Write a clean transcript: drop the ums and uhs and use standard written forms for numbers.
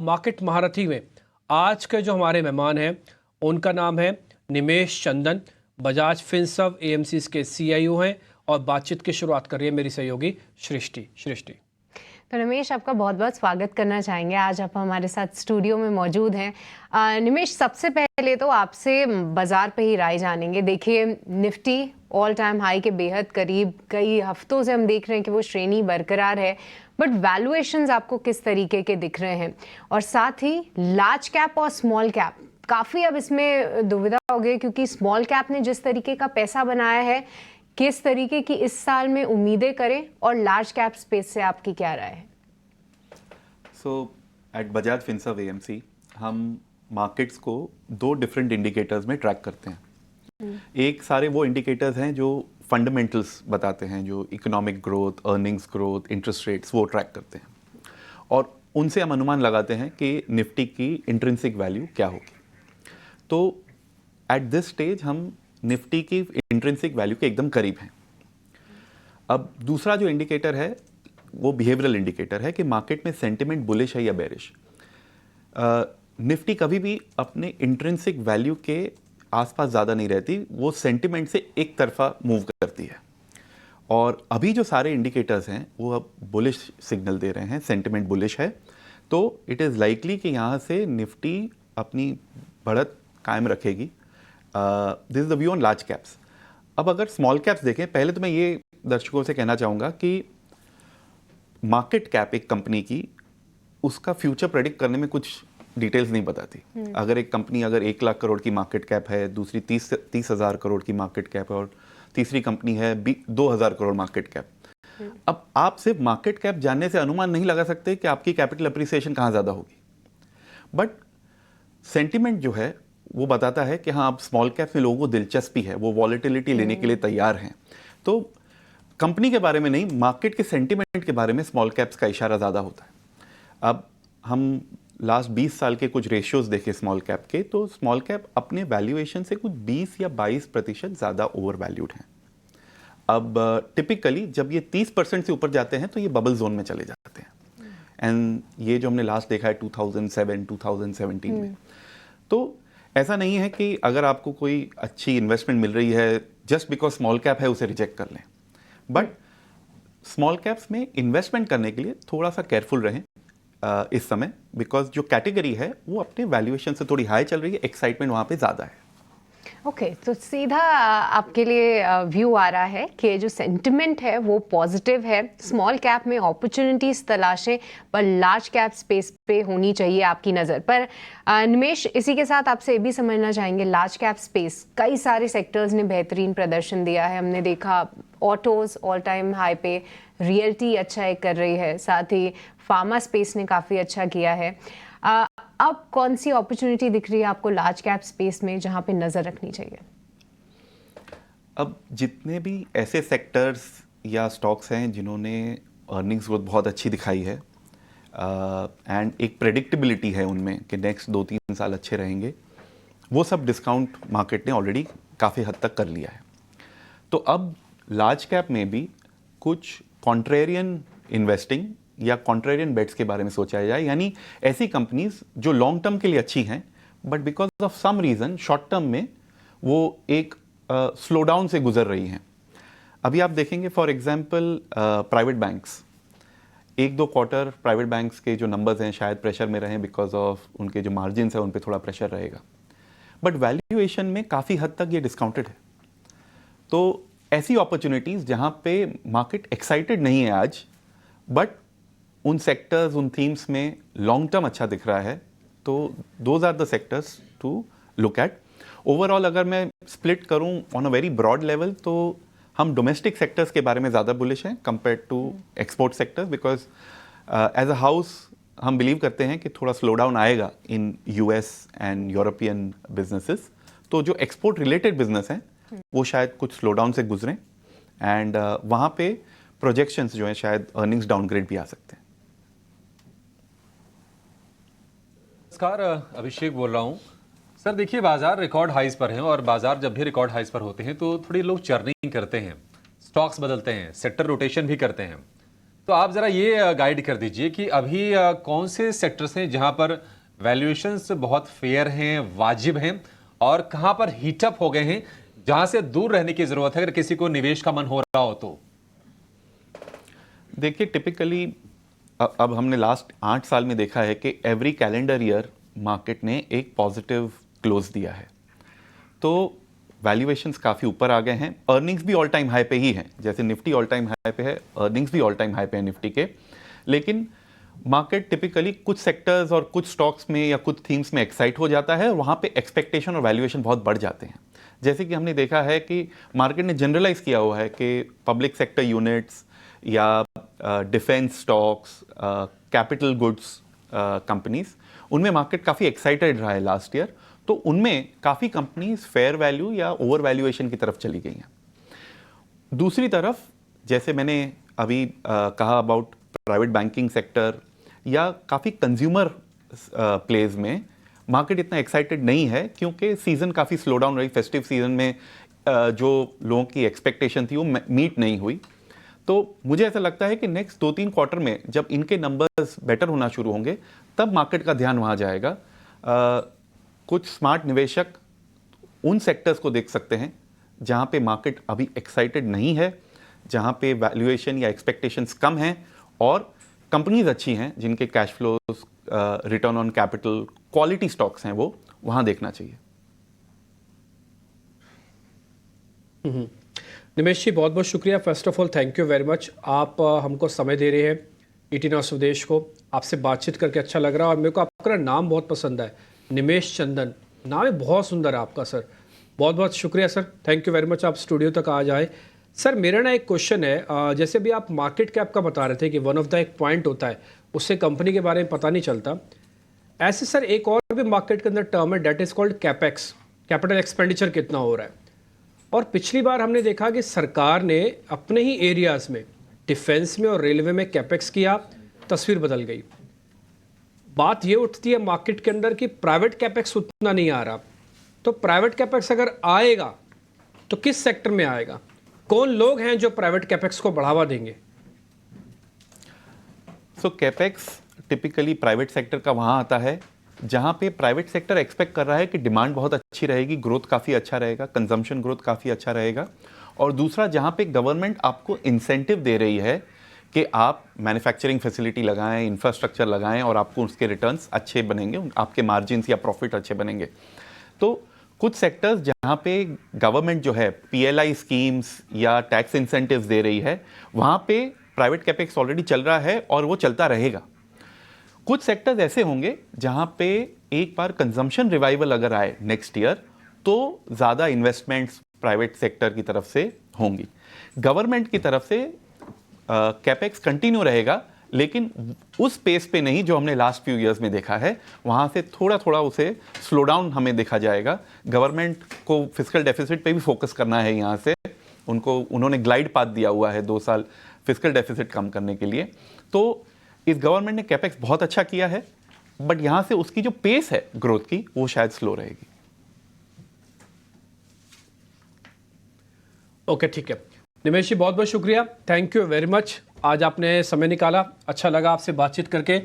Market महारथी में आज के जो हमारे मेहमान हैं उनका नाम है निमेश चंदन। बजाज फिनसर्व एएमसी के सीईओ हैं और बातचीत की शुरुआत कर रही है मेरी सहयोगी सृष्टि। तो निमेश, आपका बहुत बहुत स्वागत करना चाहेंगे। आज आप हमारे साथ स्टूडियो में मौजूद हैं। निमेश, सबसे पहले तो आपसे बाजार पे ही राय जानेंगे। देखिए, निफ्टी ऑल टाइम हाई के बेहद करीब, कई हफ्तों से हम देख रहे हैं कि वो श्रेणी बरकरार है, बट वैल्यूएशंस आपको किस तरीके के दिख रहे हैं? और साथ ही लार्ज कैप और स्मॉल कैप काफ़ी अब इसमें दुविधा हो गई, क्योंकि स्मॉल कैप ने जिस तरीके का पैसा बनाया है, किस तरीके की इस साल में उम्मीदें करें, और लार्ज कैप स्पेस से आपकी क्या राय है? एट बजाज फिनसर्व एएमसी हम मार्केट्स को दो डिफरेंट इंडिकेटर्स में ट्रैक करते हैं। एक सारे वो इंडिकेटर्स हैं जो फंडामेंटल्स बताते हैं, जो economic growth, earnings growth, interest rates, वो ट्रैक करते हैं और उनसे हम अनुमान लगाते हैं कि निफ्टी की इंट्रिंसिक वैल्यू क्या होगी। तो एट दिस स्टेज हम निफ्टी की इंट्रिंसिक वैल्यू के एकदम करीब हैं। अब दूसरा जो इंडिकेटर है वो बिहेवियरल इंडिकेटर है कि मार्केट में सेंटिमेंट बुलिश है या बेरिश। निफ्टी कभी भी अपने इंट्रिंसिक वैल्यू के आसपास ज़्यादा नहीं रहती, वो सेंटिमेंट से एक तरफा मूव करती है। और अभी जो सारे इंडिकेटर्स हैं वो अब बुलिश सिग्नल दे रहे हैं, सेंटिमेंट बुलिश है, तो इट इज़ लाइकली कि यहाँ से निफ्टी अपनी बढ़त कायम रखेगी। This is the view on large caps. अब अगर स्मॉल कैप्स देखें, पहले तो मैं ये दर्शकों से कहना चाहूँगा कि मार्केट कैप एक कंपनी की, उसका फ्यूचर प्रेडिक्ट करने में कुछ डिटेल्स नहीं बताती। अगर एक कंपनी अगर 1 लाख करोड़ की मार्केट कैप है, दूसरी 30,000 करोड़ की मार्केट कैप है और तीसरी कंपनी है 2,000 करोड़ मार्केट कैप, अब आप सिर्फ मार्केट कैप जानने से अनुमान नहीं लगा सकते कि आपकी कैपिटल अप्रिसिएशन कहाँ ज़्यादा होगी। बट सेंटिमेंट जो है वो बताता है कि हाँ, अब स्मॉल कैप में लोगों को दिलचस्पी है, वो वॉलेटिलिटी लेने के लिए तैयार हैं। तो कंपनी के बारे में नहीं, मार्केट के सेंटिमेंट के बारे में स्मॉल कैप्स का इशारा ज़्यादा होता है। अब हम लास्ट 20 साल के कुछ रेशियोज देखें स्मॉल कैप के, तो स्मॉल कैप अपने वैल्यूएशन से कुछ 20 या 22% ज़्यादा ओवर वैल्यूड हैं। अब टिपिकली जब ये 30% से ऊपर जाते हैं तो ये बबल जोन में चले जाते हैं। एंड ये जो हमने लास्ट देखा है 2007-2017 में, तो ऐसा नहीं है कि अगर आपको कोई अच्छी इन्वेस्टमेंट मिल रही है जस्ट बिकॉज स्मॉल कैप है उसे रिजेक्ट कर लें। बट स्मॉल कैप्स में इन्वेस्टमेंट करने के लिए थोड़ा सा केयरफुल रहें इस समय, बिकॉज जो कैटेगरी है वो अपने वैल्यूएशन से थोड़ी हाई चल रही है, एक्साइटमेंट वहाँ पे ज़्यादा है। ओके, तो सीधा आपके लिए व्यू आ रहा है कि जो सेंटिमेंट है वो पॉजिटिव है, स्मॉल कैप में अपॉर्चुनिटीज तलाशें, पर लार्ज कैप स्पेस पे होनी चाहिए आपकी नज़र पर। निमेश, इसी के साथ आपसे ये भी समझना चाहेंगे, लार्ज कैप स्पेस कई सारे सेक्टर्स ने बेहतरीन प्रदर्शन दिया है। हमने देखा ऑटोज ऑल टाइम हाई पे, रियल्टी अच्छा एक कर रही है, साथ ही फार्मा स्पेस ने काफ़ी अच्छा किया है। अब कौन सी अपॉर्चुनिटी दिख रही है आपको लार्ज कैप स्पेस में जहां पे नजर रखनी चाहिए? अब जितने भी ऐसे सेक्टर्स या स्टॉक्स हैं जिन्होंने अर्निंग्स ग्रोथ बहुत अच्छी दिखाई है एंड एक प्रेडिक्टेबिलिटी है उनमें कि नेक्स्ट 2-3 साल अच्छे रहेंगे, वो सब डिस्काउंट मार्केट ने ऑलरेडी काफ़ी हद तक कर लिया है। तो अब लार्ज कैप में भी कुछ कॉन्ट्रेरियन इन्वेस्टिंग या कॉन्ट्रेरियन बेट्स के बारे में सोचा जाए, यानी ऐसी कंपनीज जो लॉन्ग टर्म के लिए अच्छी हैं but because of some reason short term में वो एक स्लो डाउन से गुजर रही हैं। अभी आप देखेंगे for example private banks, 1-2 quarter private banks के जो नंबर्स हैं शायद प्रेशर में रहें बिकॉज ऑफ उनके जो मार्जिन है उन पर थोड़ा प्रेशर रहेगा, बट वैल्यूएशन में काफ़ी हद तक ये डिस्काउंटेड है। तो ऐसी अपॉर्चुनिटीज़ जहाँ पे मार्केट एक्साइटेड नहीं है आज, बट उन सेक्टर्स, उन थीम्स में लॉन्ग टर्म अच्छा दिख रहा है, तो those are the sectors to look at. Overall अगर मैं स्प्लिट करूं on a very broad level, तो हम डोमेस्टिक सेक्टर्स के बारे में ज़्यादा बुलिश हैं compare to export sectors, because as a house हम बिलीव करते हैं कि थोड़ा स्लो डाउन आएगा in US and European businesses. तो जो एक्सपोर्ट रिलेटेड बिजनेस हैं वो शायद कुछ स्लो डाउन से गुजरें एंड वहाँ पे प्रोजेक्शंस जो हैं शायद अर्निंग्स डाउनग्रेड भी आ सकते हैं। नमस्कार, अभिषेक बोल रहा हूँ। सर देखिए, बाजार रिकॉर्ड हाइज पर हैं और बाजार जब भी रिकॉर्ड हाइज पर होते हैं तो थोड़ी लोग चर्निंग करते हैं, स्टॉक्स बदलते हैं, सेक्टर रोटेशन भी करते हैं। तो आप जरा ये गाइड कर दीजिए कि अभी कौन से सेक्टर्स हैं जहां पर वैल्यूएशंस बहुत फेयर हैं, वाजिब हैं, और कहां पर हीटअप हो गए हैं जहां से दूर रहने की जरूरत है अगर किसी को निवेश का मन हो रहा हो तो? देखिए, टिपिकली अब हमने लास्ट 8 साल में देखा है कि एवरी कैलेंडर ईयर मार्केट ने एक पॉजिटिव क्लोज दिया है, तो वैल्यूएशंस काफ़ी ऊपर आ गए हैं। अर्निंग्स भी ऑल टाइम हाई पे ही हैं, जैसे निफ्टी ऑल टाइम हाई पे है, अर्निंग्स भी ऑल टाइम हाई पे है निफ्टी के। लेकिन मार्केट टिपिकली कुछ सेक्टर्स और कुछ स्टॉक्स में या कुछ थीम्स में एक्साइट हो जाता है और वहाँ पे एक्सपेक्टेशन और वैल्यूएशन बहुत बढ़ जाते हैं। जैसे कि हमने देखा है कि मार्केट ने जनरलाइज किया हुआ है कि पब्लिक सेक्टर यूनिट्स या defence stocks, capital goods companies, उनमें मार्केट काफ़ी एक्साइटेड रहा है लास्ट ईयर, तो उनमें काफ़ी कंपनीज फेयर वैल्यू या ओवर वैल्यूएशन की तरफ चली गई हैं। दूसरी तरफ, जैसे मैंने अभी कहा अबाउट प्राइवेट बैंकिंग सेक्टर या काफ़ी कंज्यूमर प्लेज में मार्केट इतना एक्साइटेड नहीं है, क्योंकि सीज़न काफ़ी स्लो डाउन रही। फेस्टिव सीजन में जो लोगों की एक्सपेक्टेशन थी वो मीट नहीं हुई। तो मुझे ऐसा लगता है कि नेक्स्ट 2-3 क्वार्टर में जब इनके नंबर्स बेटर होना शुरू होंगे तब मार्केट का ध्यान वहाँ जाएगा। कुछ स्मार्ट निवेशक उन सेक्टर्स को देख सकते हैं जहाँ पे मार्केट अभी एक्साइटेड नहीं है, जहाँ पे वैल्यूएशन या एक्सपेक्टेशंस कम हैं और कंपनीज अच्छी हैं, जिनके cash flows, return on capital, quality stocks हैं, वो वहाँ देखना चाहिए। निमेश जी, बहुत बहुत शुक्रिया। First of all thank you very much. आप हमको समय दे रहे हैं, ईटी न्यूज़ स्वदेश को। आपसे बातचीत करके अच्छा लग रहा है और मेरे को आपका नाम बहुत पसंद है, निमेश चंदन। नाम है बहुत सुंदर है आपका सर। बहुत बहुत शुक्रिया sir, thank you very much, आप स्टूडियो तक आ जाए। सर मेरा ना एक क्वेश्चन है, जैसे भी आप मार्केट कैप का बता रहे थे कि वन ऑफ द एक पॉइंट होता है, उससे कंपनी के बारे में पता नहीं चलता। ऐसे सर एक और भी मार्केट के अंदर टर्म है, that is called capex, capital expenditure कितना हो रहा है। और पिछली बार हमने देखा कि सरकार ने अपने ही एरियाज़ में, डिफेंस में और रेलवे में कैपेक्स किया, तस्वीर बदल गई। बात ये उठती है मार्केट के अंदर कि प्राइवेट कैपेक्स उतना नहीं आ रहा, तो प्राइवेट कैपेक्स अगर आएगा तो किस सेक्टर में आएगा? कौन लोग हैं जो प्राइवेट कैपेक्स को बढ़ावा देंगे? सो कैपेक्स टिपिकली प्राइवेट सेक्टर का वहाँ आता है जहाँ पे प्राइवेट सेक्टर एक्सपेक्ट कर रहा है कि डिमांड बहुत अच्छी रहेगी, ग्रोथ काफ़ी अच्छा रहेगा, कंजम्पशन ग्रोथ काफ़ी अच्छा रहेगा। और दूसरा, जहाँ पे गवर्नमेंट आपको इंसेंटिव दे रही है कि आप मैन्युफैक्चरिंग फैसिलिटी लगाएं, इंफ्रास्ट्रक्चर लगाएं और आपको उसके रिटर्न्स अच्छे बनेंगे, आपके मार्जिन्स या प्रॉफिट अच्छे बनेंगे। तो कुछ सेक्टर्स जहाँ पे गवर्नमेंट जो है PLI स्कीम्स या टैक्स इंसेंटिव्स दे रही है, वहाँ पे प्राइवेट कैपेक्स ऑलरेडी चल रहा है और वो चलता रहेगा। कुछ सेक्टर्स ऐसे होंगे जहां पे एक बार कंजम्पशन रिवाइवल अगर आए नेक्स्ट ईयर, तो ज़्यादा इन्वेस्टमेंट्स प्राइवेट सेक्टर की तरफ से होंगी। गवर्नमेंट की तरफ से कैपेक्स कंटिन्यू रहेगा, लेकिन उस पेस पे नहीं जो हमने लास्ट फ्यू ईयर्स में देखा है। वहाँ से थोड़ा थोड़ा उसे स्लो डाउन हमें देखा जाएगा। गवर्नमेंट को फिस्कल डेफिसिट पे भी फोकस करना है। यहाँ से उन्होंने ग्लाइड पाथ दिया हुआ है 2 साल फिस्कल डेफिसिट कम करने के लिए। तो इस गवर्नमेंट ने कैपेक्स बहुत अच्छा किया है, बट यहां से उसकी जो पेस है ग्रोथ की, वो शायद स्लो रहेगी। ओके, ठीक है निमेश जी, बहुत बहुत शुक्रिया, थैंक यू वेरी मच। आज आपने समय निकाला, अच्छा लगा आपसे बातचीत करके।